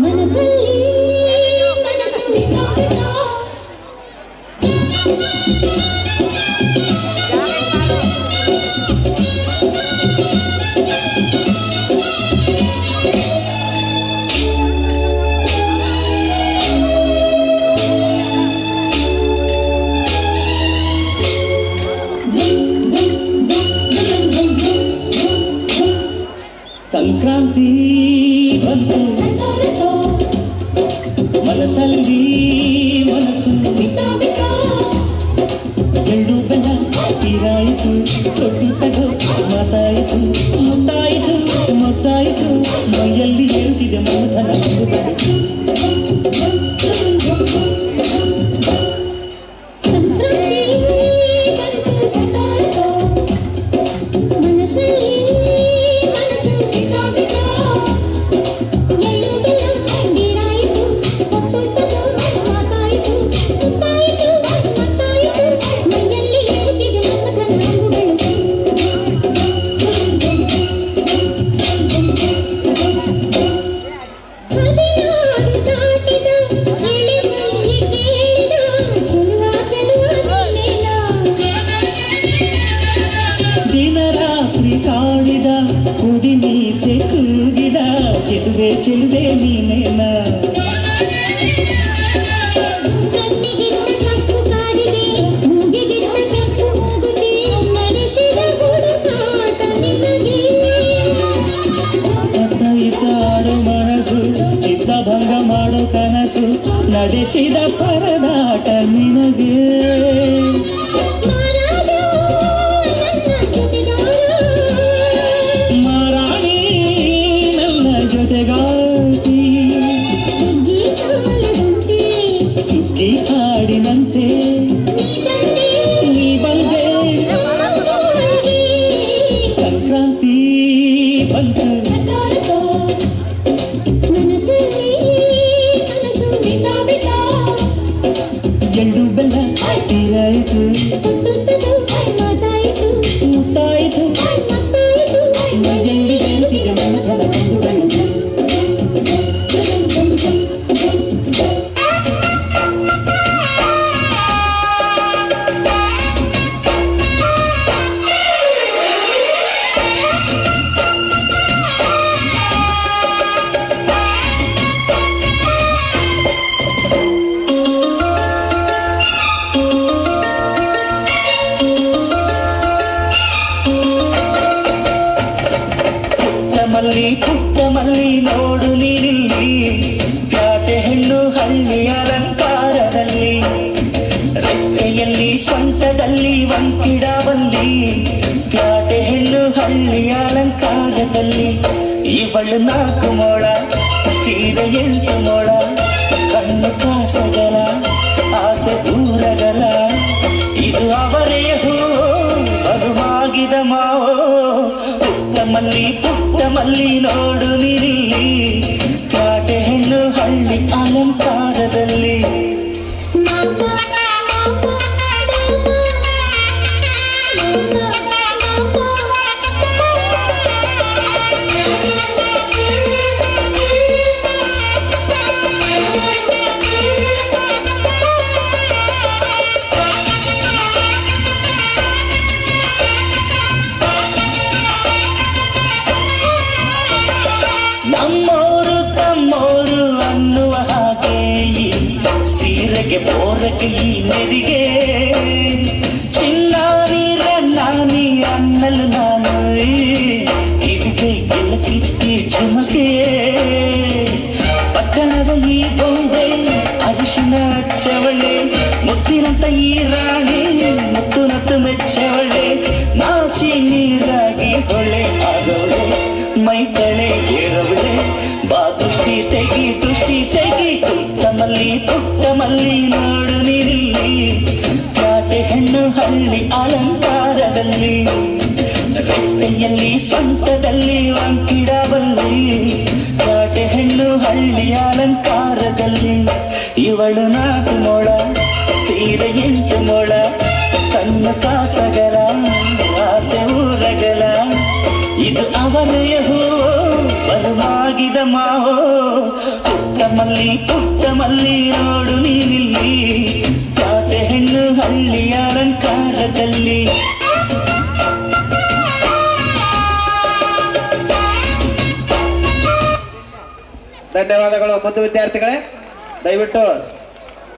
ಮನಸ್ಸಲ್ಲಿ ಮನಸ್ಸು ಸಂಕ್ರಾಂತಿ ಬಂತು ಮನಸ್ಸಲ್ಲಿ ಮನಸ್ಸು ಎಳ್ಳು ಬೆಲ್ಲ ತೀರಾಯಿತು ತೊಟ್ಟು ತಗೋ ಮಾತಾಯಿತು ಮುದ್ದಾಯಿತು ಮುದ್ದಾಯಿತು ಮೈಯಲ್ಲಿ ಹೇಳ್ತಿದೆ ಮನಧನ ಕಾಣಿದ ಕುಡಿ ಮೀಸೆ ಕೂಗಿದ ಚೆಲುವೆ ಚೆಲುವೆ ನೀನೇನ ಆಡೋ ಮನಸ್ಸು ಚಿತ್ತಭಂಗ ಮಾಡೋ ಕನಸು ನಡೆಸಿದ ಪರದಾಟ ನಿನಗೆ ಸುಗ್ಗಿ ಹಾಡಿನಂತೆ ನೀ ಬಂದೆ ಸಂಕ್ರಾಂತಿ ಬಂತು ಎಳ್ಳು ಬೆಲ್ಲ ತೀರಾಯಿತು ಮುತ್ತಾಯಿತು ಮೈಯಲ್ಲಿ ಹೇಳ್ತಿದೆ ಮನಧನ ಕಂಡುಬಂತು ಪುಟ್ಟ ಮಲ್ಲಿ ನೋಡು ನೀನಿಲ್ಲಿ ಪ್ಯಾಟೆ ಹೆಣ್ಣು ಹಳ್ಳಿ ಅಲಂಕಾರದಲ್ಲಿ ರೆಕ್ಕೆಯಲ್ಲಿ ಸ್ವಂತದಲ್ಲಿ ವಂಕಿಡವಲ್ಲಿ ಪ್ಯಾಟೆ ಹೆಣ್ಣು ಹಳ್ಳಿ ಅಲಂಕಾರದಲ್ಲಿ ಇವಳು 4 ಮೊಳ ಸೀರೆ 8 ಮೊಳ ಕಣ್ಣು ಕಾಸಗಲ ಆಸೆ ದೂರಗಲ ಇದು ಅವರೇ ಹೂ ಬಲುಮಾಗಿದ ಮಾವೋ ಪುಟ್ಟ ಮಲ್ಲಿ ನೋಡು ನೀರಿಲ್ಲಿ ಪ್ಯಾಟೆ ಹೆಣ್ಣು ಹಳ್ಳಿ ಅಲಂಕಾರದಲ್ಲಿ ನಮ್ಮೋರು ತಮ್ಮೋರು ಅನ್ನುವ ಹಾಗೆ ಸೀರೆಗೆ ಬೋರಕ್ಕೆ ಈ ನೆರಿಗೆ ಚಿನ್ನಾರಿ ನಾನಿ ಅನ್ನಲು ನಾನು ಕಿವಿಗೆ ಗೆಲಕಿತ್ತಿ ಝುಮಕೆ ಪಟ್ಟಣದ ಈ ಬೊಂಬೆ ಅರಿಶಿನ ಹಚ್ಚವಳೆ ಮುತ್ತಿನಂತ ಈ ರಾಣಿ ಮುತ್ತು ನತ್ತು ಮೆಚ್ಚವಳೆ ನಾಚಿ ನೀರಾಗಿ ಹೊಳೆ ಆದವಳೆ ಮೈ ಕಳೆ ಏರವಳೆ ಬಾ ತುಷ್ಟಿ ತೆಗಿ ಪುಟ್ಟ ಮಲ್ಲಿ ನೋಡು ನೀರಿಲ್ಲಿ ಪ್ಯಾಟೆ ಹೆಣ್ಣು ಹಳ್ಳಿ ಅಲಂಕಾರದಲ್ಲಿ ರೆಕ್ಕೆಯಲ್ಲಿ ಸ್ವಂತದಲ್ಲಿ ವಂಕಿಡವಲ್ಲಿ ಪ್ಯಾಟೆ ಹೆಣ್ಣು ಹಳ್ಳಿ ಅಲಂಕಾರದಲ್ಲಿ ಇವಳು 4 ಮೊಳ ಸೀರೆ 8 ಮೊಳ ಕಣ್ಣು ಕಾಸಗಲ ಆಸೆ ಊರಗಲ ಇದು ಅವರ ಹೂ ಬಲುಮಾಗಿದ ಮಾವೋ ಪುಟ್ಟ ಮಲ್ಲಿ ನೋಡು ನೀನಿಲ್ಲಿ ಪ್ಯಾಟೆ ಹೆಣ್ಣು ಹಳ್ಳಿಯ ಅಲಂಕಾರದಲ್ಲಿ. ಧನ್ಯವಾದಗಳು. ಮತ್ತು ವಿದ್ಯಾರ್ಥಿಗಳೇ ದಯವಿಟ್ಟು